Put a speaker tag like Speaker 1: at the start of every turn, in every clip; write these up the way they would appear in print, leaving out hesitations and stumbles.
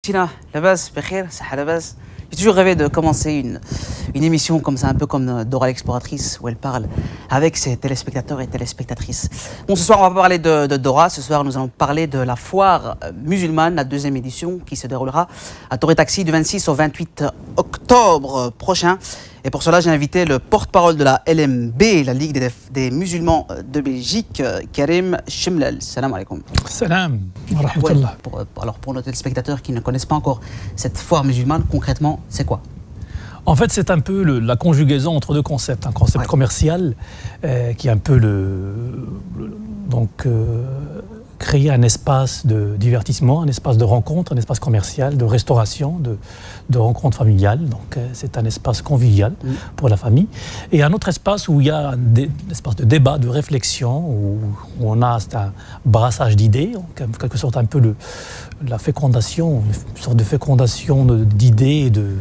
Speaker 1: Tina, la base, Bekhir, Saha la base. J'ai toujours rêvé de commencer une émission comme ça, un peu comme Dora l'exploratrice, où elle parle avec ses téléspectateurs et téléspectatrices. Bon, ce soir, on va pas parler de Dora. Ce soir, nous allons parler de la foire musulmane, la deuxième édition, qui se déroulera à Torre Taxi du 26 au 28 octobre prochain. Et pour cela, j'ai invité le porte-parole de la LMB, la Ligue des musulmans de Belgique, Karim Chemlel. Salam alaikum.
Speaker 2: Salam wa rahmatullah.
Speaker 1: Alors, pour nos téléspectateurs qui ne connaissent pas encore cette foire musulmane, concrètement, c'est quoi?
Speaker 2: En fait, c'est un peu la conjugaison entre deux concepts. Un concept commercial qui est un peu créer un espace de divertissement, un espace de rencontre, un espace commercial, de restauration, de rencontre familiale. Donc, c'est un espace convivial pour la famille. Et un autre espace où il y a un espace de débat, de réflexion, où on a un brassage d'idées, en quelque sorte un peu la fécondation, une sorte de fécondation d'idées et de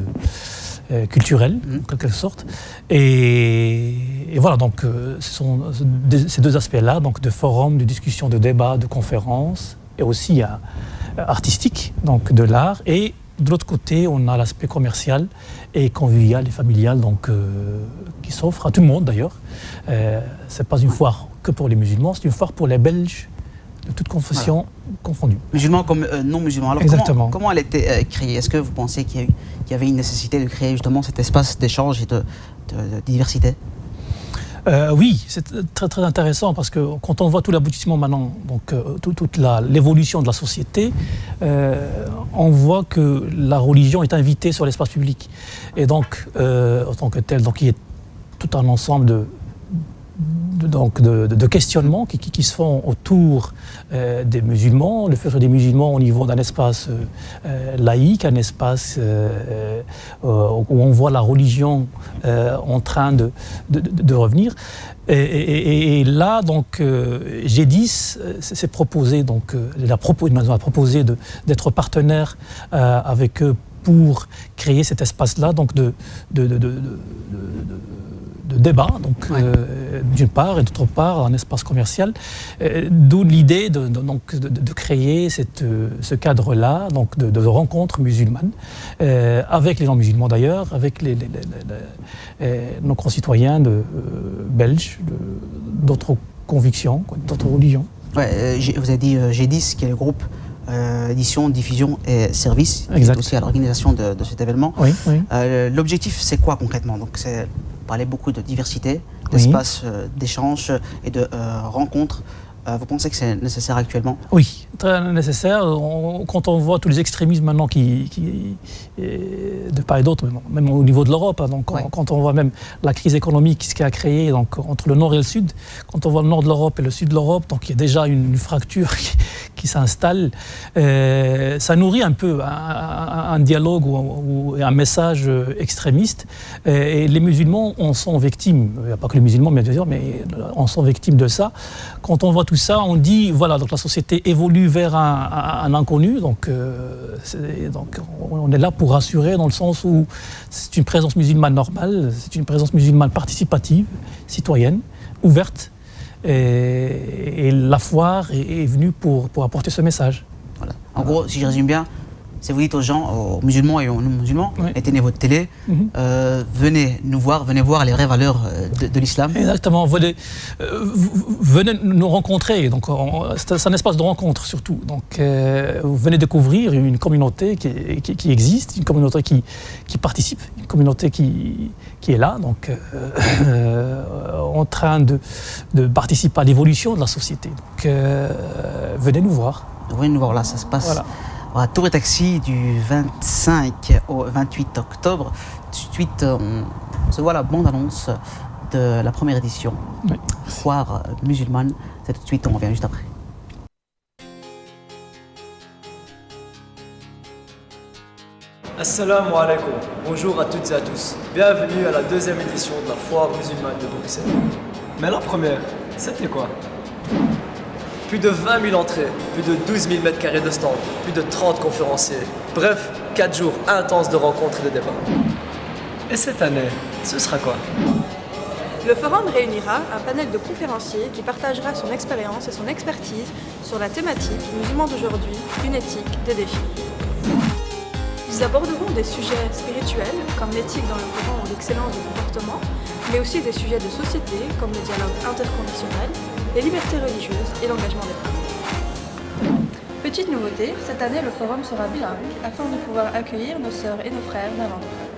Speaker 2: culturelle, en quelque sorte. Et voilà, donc ce sont ces deux aspects-là, donc de forum, de discussion, de débat, de conférences, et aussi artistique, donc de l'art. Et de l'autre côté, on a l'aspect commercial et convivial et familial, donc qui s'offre à tout le monde d'ailleurs. C'est pas une foire que pour les musulmans, c'est une foire pour les Belges de toute confession confondue. Musulmans
Speaker 1: comme non-musulmans. Alors
Speaker 2: exactement.
Speaker 1: Comment elle a été créée? Est-ce que vous pensez qu'il y avait une nécessité de créer justement cet espace d'échange et de diversité?
Speaker 2: Oui, c'est très très intéressant parce que quand on voit tout l'aboutissement maintenant, donc toute l'évolution de la société, on voit que la religion est invitée sur l'espace public. Et donc, en tant que tel, donc il y a tout un ensemble de questionnements qui se font autour des musulmans, le fait des musulmans au niveau d'un espace laïque, un espace où on voit la religion en train de revenir. Et là, donc, G10 s'est proposé, donc, elle a proposé d'être partenaire avec eux pour créer cet espace-là, donc de débat, donc d'une part, et d'autre part un espace commercial, d'où l'idée de créer ce cadre-là, donc de rencontres musulmanes, avec les non-musulmans d'ailleurs, avec nos concitoyens belges, d'autres convictions, d'autres religions.
Speaker 1: Ouais, vous avez dit G10, qui est le groupe édition, diffusion et service, qui est aussi à l'organisation de cet événement.
Speaker 2: Oui, oui.
Speaker 1: L'objectif, c'est quoi concrètement? Donc, c'est parler beaucoup de diversité, d'espace d'échange et de rencontres. Vous pensez que c'est nécessaire actuellement? Oui,
Speaker 2: très nécessaire. Quand on voit tous les extrémismes maintenant de part et d'autre, même au niveau de l'Europe, hein, donc quand on voit même la crise économique, ce qui a créé donc, entre le nord et le sud, quand on voit le nord de l'Europe et le sud de l'Europe, donc il y a déjà une fracture qui s'installe. Ça nourrit un peu un dialogue ou un message extrémiste. Et les musulmans en sont victimes. Il n'y a pas que les musulmans, bien sûr, mais en sont victimes de ça. Quand on voit tout ça, on dit, voilà, donc la société évolue vers un inconnu, donc on est là pour rassurer dans le sens où c'est une présence musulmane normale, c'est une présence musulmane participative, citoyenne, ouverte, et la foire est venue pour apporter ce message.
Speaker 1: Voilà. En gros, si je résume bien, c'est vous dites aux gens, aux musulmans et aux non-musulmans, éteignez votre télé, venez nous voir, venez voir les vraies valeurs de l'islam.
Speaker 2: Exactement, venez nous rencontrer, donc c'est un espace de rencontre surtout. Donc vous venez découvrir une communauté qui existe, une communauté qui participe, une communauté qui est là, donc en train de participer à l'évolution de la société. Donc venez nous voir.
Speaker 1: Venez nous voir, là ça se passe. Voilà. À Torre Taxi du 25 au 28 octobre. Tout de suite, on se voit la bande-annonce de la première édition. Foire musulmane. C'est tout de suite, on revient juste après.
Speaker 3: Assalamu alaikum, bonjour à toutes et à tous. Bienvenue à la deuxième édition de la foire musulmane de Bruxelles. Mais la première, c'était quoi? Plus de 20 000 entrées, plus de 12 000 mètres carrés de stands, plus de 30 conférenciers. Bref, 4 jours intenses de rencontres et de débats. Et cette année, ce sera quoi?
Speaker 4: Le forum réunira un panel de conférenciers qui partagera son expérience et son expertise sur la thématique « Musulmans d'aujourd'hui, une éthique, des défis ». Ils aborderont des sujets spirituels, comme l'éthique dans le Coran ou l'excellence du comportement, mais aussi des sujets de société, comme le dialogue interconditionnel, les libertés religieuses et l'engagement des femmes. Petite nouveauté, cette année le forum sera bilingue, afin de pouvoir accueillir nos sœurs et nos frères néerlandophones.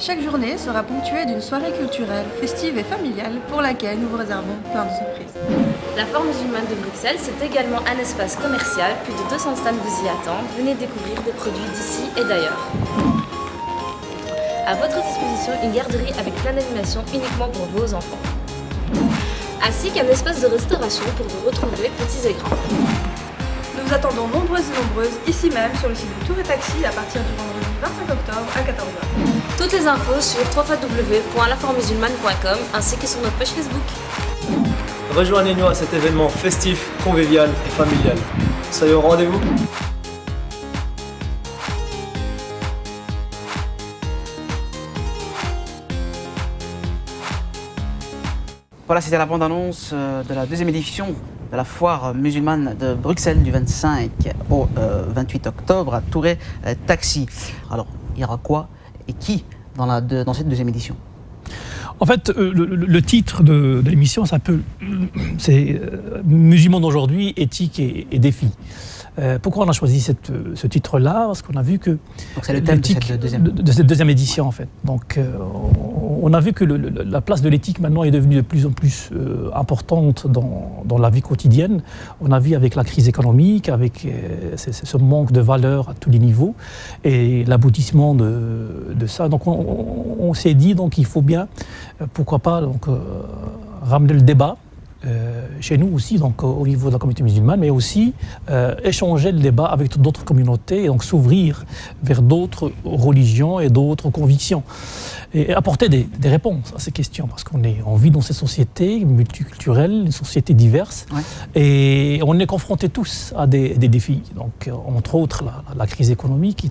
Speaker 4: Chaque journée sera ponctuée d'une soirée culturelle, festive et familiale, pour laquelle nous vous réservons plein de surprises.
Speaker 5: La Foire musulmane de Bruxelles, c'est également un espace commercial. Plus de 200 stands vous y attendent. Venez découvrir des produits d'ici et d'ailleurs. À votre disposition, une garderie avec plein d'animations uniquement pour vos enfants. Ainsi qu'un espace de restauration pour vous retrouver petits et grands.
Speaker 4: Nous vous attendons nombreuses et nombreuses ici même sur le site de Tour et Taxi à partir du vendredi 25 octobre à 14h.
Speaker 5: Toutes les infos sur www.lafoiremusulmane.com ainsi que sur notre page Facebook.
Speaker 3: Rejoignez-nous à cet événement festif, convivial et familial. Soyez au rendez-vous.
Speaker 1: Voilà, c'était la bande-annonce de la deuxième édition de la foire musulmane de Bruxelles du 25 au 28 octobre à Tour et Taxi. Alors, il y aura quoi et qui dans cette deuxième édition?
Speaker 2: En fait, le titre de l'émission, c'est Musulmans d'aujourd'hui, éthique et défi. Pourquoi on a choisi ce titre-là? Parce qu'on a vu que...
Speaker 1: Donc c'est le thème
Speaker 2: de cette deuxième édition, en fait. Donc on a vu que la place de l'éthique maintenant est devenue de plus en plus importante dans la vie quotidienne. On a vu avec la crise économique, avec ce manque de valeur à tous les niveaux et l'aboutissement de ça. Donc on s'est dit qu'il faut bien, pourquoi pas, ramener le débat chez nous aussi, donc au niveau de la communauté musulmane, mais aussi échanger le débat avec d'autres communautés et donc s'ouvrir vers d'autres religions et d'autres convictions et apporter des réponses à ces questions, parce on vit dans ces sociétés multiculturelles, des sociétés diverses, ouais. Et on est confrontés tous à des défis, donc entre autres la crise économique et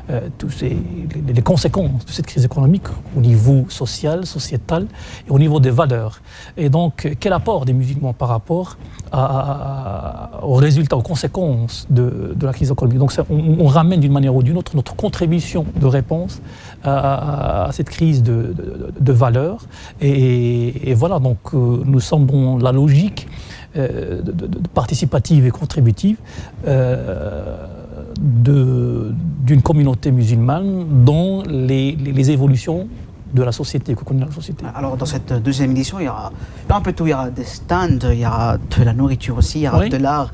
Speaker 2: les conséquences de cette crise économique au niveau social, sociétal et au niveau des valeurs. Et donc quel apport des musulmans par rapport aux résultats, aux conséquences de la crise économique. Donc on ramène d'une manière ou d'une autre notre contribution de réponse à cette crise de valeurs. Et voilà, donc nous sommes dans la logique participative et contributive d'une communauté musulmane dans les évolutions de la société, que connaît la société.
Speaker 1: Alors dans cette deuxième édition, il y aura un peu tout, il y aura des stands, il y aura de la nourriture aussi, il y aura de l'art,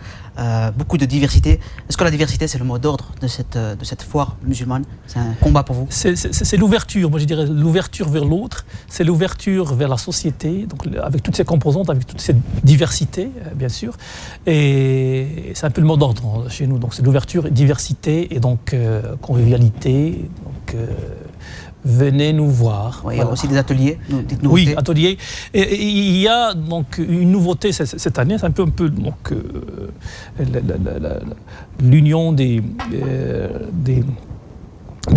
Speaker 1: beaucoup de diversité. Est-ce que la diversité c'est le mot d'ordre de cette foire musulmane? C'est un combat pour vous?
Speaker 2: C'est l'ouverture, moi je dirais l'ouverture vers l'autre, c'est l'ouverture vers la société, donc avec toutes ses composantes, avec toute cette diversité bien sûr, et c'est un peu le mot d'ordre chez nous, donc c'est l'ouverture, diversité et donc convivialité, donc venez nous voir.
Speaker 1: Ouais, il y a aussi des ateliers.
Speaker 2: Oui, ateliers. Et il y a donc une nouveauté cette année, c'est un peu donc, l'union des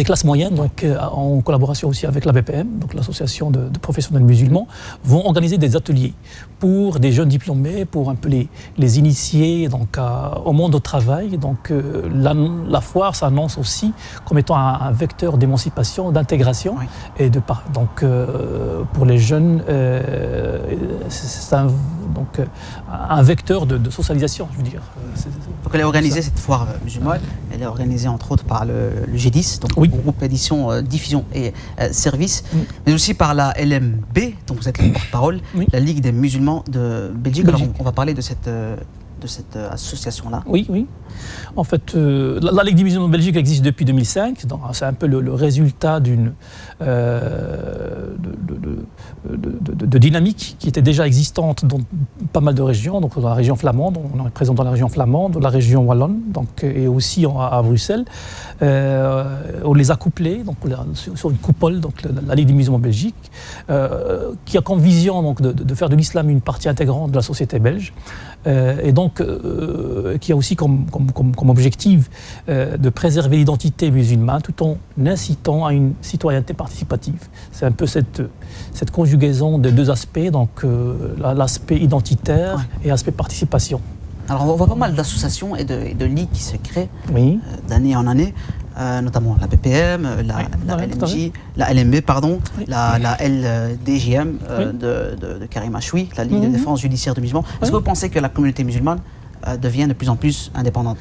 Speaker 2: classes moyennes, donc en collaboration aussi avec la BPM, donc l'association de professionnels musulmans, vont organiser des ateliers pour des jeunes diplômés, pour un peu les initier donc au monde du travail. Donc la foire s'annonce aussi comme étant un vecteur d'émancipation, d'intégration, oui. Et donc pour les jeunes, c'est un vecteur de socialisation, je veux dire.
Speaker 1: Donc elle est organisée, cette foire musulmane, elle est organisée entre autres par le G10, donc le groupe édition, diffusion et service, mais aussi par la LMB, dont vous êtes le porte-parole, la Ligue des musulmans de Belgique. Alors on va parler de cette association-là.
Speaker 2: Oui. En fait, la Ligue des musulmans de Belgique existe depuis 2005. C'est un peu le résultat d'une de dynamique qui était déjà existante dans pas mal de régions. Donc dans la région flamande, on est présent dans la région flamande, la région wallonne, donc et aussi à Bruxelles. On les a couplés, donc sur une coupole, donc la Ligue des musulmans de Belgique, qui a comme vision donc de faire de l'islam une partie intégrante de la société belge. Et donc qui a aussi comme objectif de préserver l'identité musulmane tout en incitant à une citoyenneté participative. C'est un peu cette conjugaison des deux aspects, donc l'aspect identitaire et l'aspect participation.
Speaker 1: Alors on voit pas mal d'associations et de ligues qui se créent d'année en année. notamment la BPM, la LNJ, la LMB, pardon,
Speaker 2: Oui.
Speaker 1: la LDJM de Karim Achoui, la Ligue de défense judiciaire du musulman. Est-ce que vous pensez que la communauté musulmane devient de plus en plus indépendante?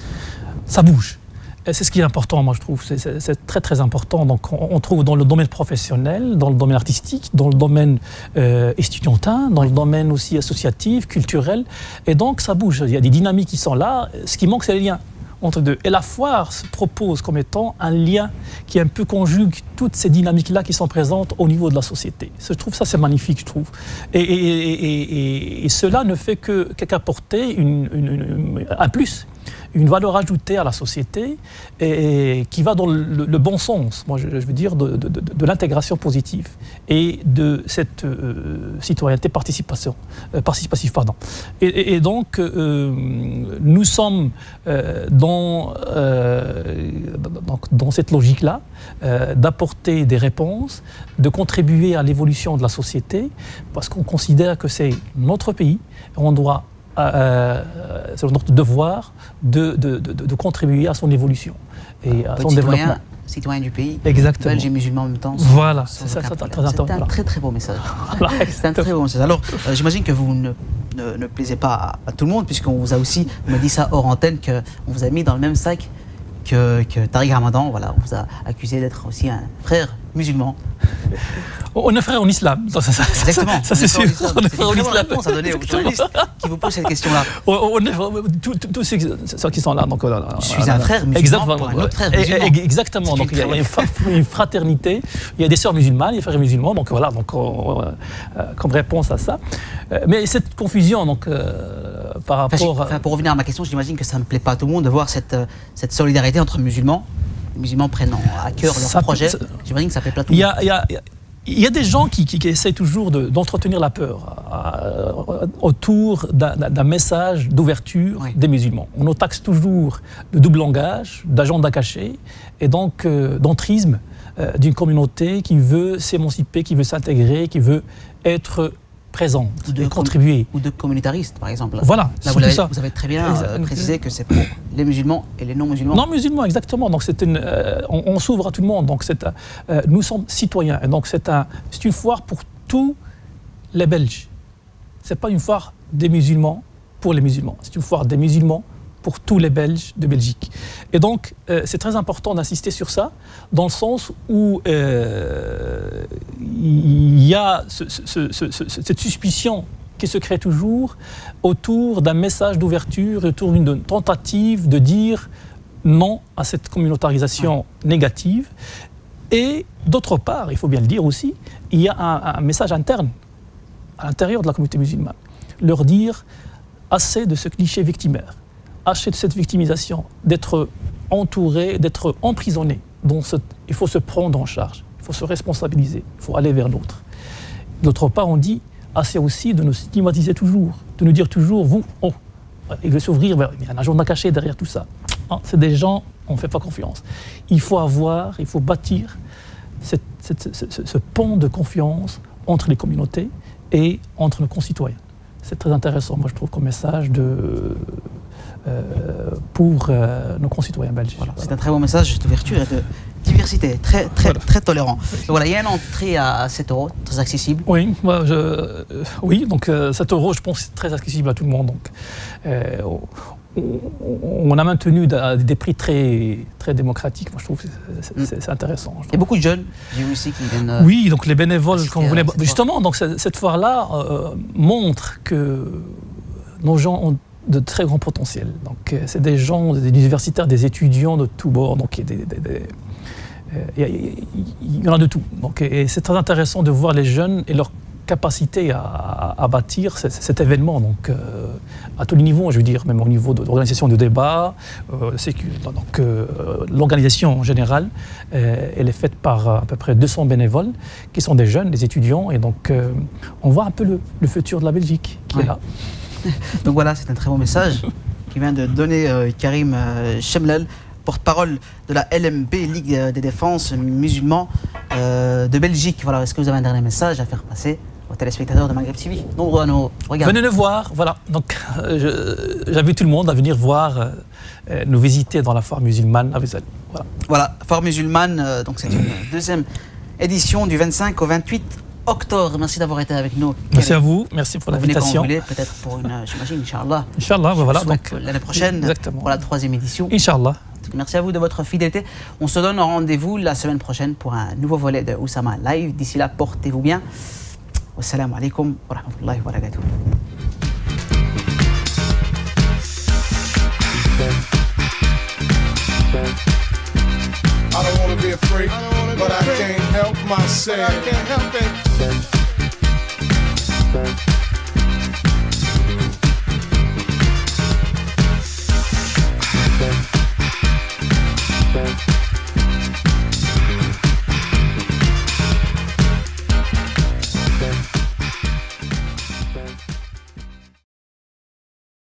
Speaker 2: Ça bouge. Et c'est ce qui est important, moi je trouve, c'est très très important. Donc on trouve dans le domaine professionnel, dans le domaine artistique, dans le domaine estudiantin, dans le domaine aussi associatif, culturel, et donc ça bouge. Il y a des dynamiques qui sont là, ce qui manque c'est les liens entre deux. Et la foire se propose comme étant un lien qui un peu conjugue toutes ces dynamiques-là qui sont présentes au niveau de la société. Je trouve ça c'est magnifique, je trouve. Et cela ne fait qu'apporter un plus, une valeur ajoutée à la société et qui va dans le bon sens, moi je veux dire, de l'intégration positive et de cette citoyenneté participative. Et donc, nous sommes dans cette logique-là, d'apporter des réponses, de contribuer à l'évolution de la société, parce qu'on considère que c'est notre pays, on doit c'est notre devoir de contribuer à son évolution et à son développement.
Speaker 1: Citoyen du pays,
Speaker 2: exactement.
Speaker 1: Belge et musulman en même temps.
Speaker 2: Voilà, c'est ça, c'est
Speaker 1: un très très beau message.
Speaker 2: Voilà,
Speaker 1: c'est un très beau message. Alors, j'imagine que vous ne plaisez pas à tout le monde, puisqu'on vous a aussi, on m'a dit ça hors antenne, qu'on vous a mis dans le même sac que Tariq Ramadan. Voilà, on vous a accusé d'être aussi un frère musulman.
Speaker 2: On est frères en islam.
Speaker 1: Exactement.
Speaker 2: Ça c'est sûr.
Speaker 1: On est frères en islam. C'est une très bonne réponse à donner aux journalistes qui vous posent cette question-là.
Speaker 2: Tous ceux qui sont là. Donc,
Speaker 1: je suis un frère musulman pour un autre frère musulman.
Speaker 2: Exactement. Donc il y a une fraternité. Il y a des sœurs musulmanes, des frères musulmans. Donc voilà. Donc comme réponse à ça. Mais cette confusion, donc par rapport.
Speaker 1: Pour revenir à ma question, j'imagine que ça ne plaît pas à tout le monde de voir cette solidarité entre musulmans. Les musulmans prennent à cœur leur projet. J'imagine que ça ne plaît pas à tout le monde.
Speaker 2: Il y a des gens qui essaient toujours d'entretenir la peur autour d'un message d'ouverture des musulmans. On nous taxe toujours de double langage, d'agenda caché et donc d'entrisme d'une communauté qui veut s'émanciper, qui veut s'intégrer, qui veut être présente et contribuer.
Speaker 1: Ou de communitaristes, par exemple.
Speaker 2: Voilà,
Speaker 1: là, vous avez très bien précisé que c'est pour les musulmans et les non-musulmans.
Speaker 2: Non-musulmans, exactement. Donc on s'ouvre à tout le monde. Donc nous sommes citoyens. Et donc c'est une foire pour tous les Belges. Ce n'est pas une foire des musulmans pour les musulmans. C'est une foire des musulmans pour tous les Belges de Belgique. Et donc, c'est très important d'insister sur ça, dans le sens où il y a cette suspicion qui se crée toujours autour d'un message d'ouverture, autour d'une tentative de dire non à cette communautarisation négative. Et d'autre part, il faut bien le dire aussi, il y a un message interne, à l'intérieur de la communauté musulmane. Leur dire assez de ce cliché victimaire. De cette victimisation, d'être entouré, d'être emprisonné. Il faut se prendre en charge, il faut se responsabiliser, il faut aller vers l'autre. D'autre part, on dit assez aussi de nous stigmatiser toujours, de nous dire toujours, il veut s'ouvrir, il y a un agenda caché derrière tout ça. C'est des gens, on ne fait pas confiance. Il faut bâtir ce pont de confiance entre les communautés et entre nos concitoyens. C'est très intéressant, moi je trouve, comme message pour nos concitoyens belges. Voilà.
Speaker 1: C'est un très bon message d'ouverture et de diversité, très tolérant. Donc voilà, il y a une entrée à 7 €, très accessible.
Speaker 2: Oui, donc 7 €, je pense, c'est très accessible à tout le monde. Donc, on a maintenu des prix très démocratiques. Moi, je trouve que c'est intéressant.
Speaker 1: Il y a beaucoup de jeunes, j'ai vu aussi, qui viennent...
Speaker 2: Oui, donc les bénévoles, comme vous voulez. Justement, donc, cette foire-là montre que nos gens ont de très grands potentiels. Donc, c'est des gens, des universitaires, des étudiants de tous bords. Donc, il y en a de tout. Donc, et c'est très intéressant de voir les jeunes et leur capacité à bâtir cet événement. Donc, à tous les niveaux, je veux dire, même au niveau de l'organisation de débats, donc l'organisation en général, elle est faite par à peu près 200 bénévoles qui sont des jeunes, des étudiants. Et donc, on voit un peu le futur de la Belgique qui est là.
Speaker 1: Donc voilà, c'est un très bon message qui vient de donner Karim Chemlel, porte-parole de la LMB, Ligue des défenses musulmans de Belgique. Voilà, est-ce que vous avez un dernier message à faire passer aux téléspectateurs de Maghreb TV, nombreux à nous regarder.
Speaker 2: Venez nous voir, voilà. Donc, j'invite tout le monde à venir voir, nous visiter dans la foire musulmane à Wesel. Voilà.
Speaker 1: Voilà, foire musulmane, donc c'est une deuxième édition du 25 au 28 octobre. Merci d'avoir été avec nous.
Speaker 2: Merci à vous, merci pour
Speaker 1: Vous venez quand
Speaker 2: l'invitation.
Speaker 1: vous voulez, peut-être pour une, j'imagine, Inch'Allah.
Speaker 2: Inch'Allah, voilà. Donc,
Speaker 1: L'année prochaine,
Speaker 2: exactement.
Speaker 1: pour la 3e édition.
Speaker 2: Inch'Allah.
Speaker 1: Merci à vous de votre fidélité. On se donne rendez-vous la semaine prochaine pour un nouveau volet de Oussama Live. D'ici là, portez-vous bien. Wassalamu alaikum wa rahmatullahi wa barakatuh.
Speaker 6: I don't wanna be a freak, but I can't help myself.